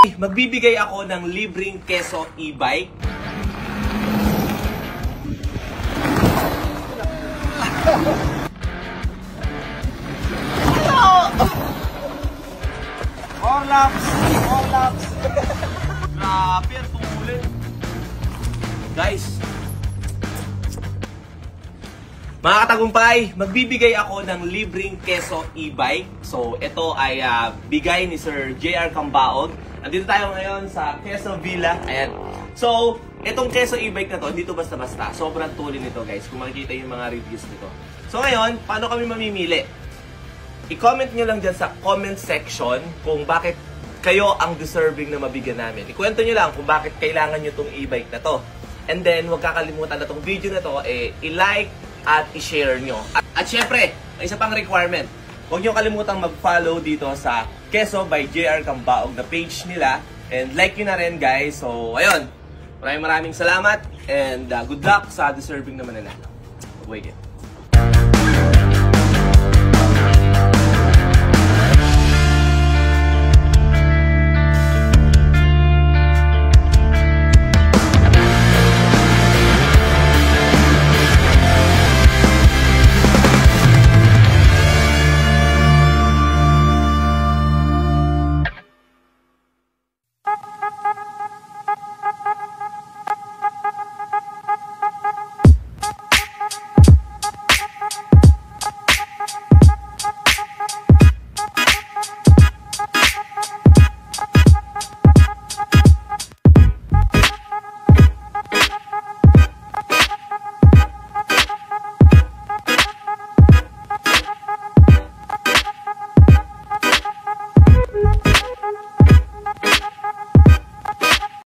Magbibigay ako ng libreng keso e-bike. More laps! More laps! Grabe, ang tumulit. Guys, mga katagumpay, magbibigay ako ng libreng keso e-bike. So, ito ay bigay ni Sir JR Cambaog. Andito tayo ngayon sa Quezon Villa. Ayan. So, itong keso e-bike na to, dito basta-basta. Sobrang tulin nito, guys, kung makikita yung mga reviews nito. So, ngayon, paano kami mamimili? I-comment nyo lang dyan sa comment section kung bakit kayo ang deserving na mabigyan namin. Ikwento nyo lang kung bakit kailangan nyo itong e-bike na to. And then, huwag kakalimutan na itong video na to, i-like at i-share nyo. At syempre, may isa pang requirement. Huwag nyo kalimutang mag-follow dito sa Keso by JR Cambaog na page nila. And like nyo na rin, guys. So, ayun. Maraming salamat. And good luck sa deserving naman nila. Wait it.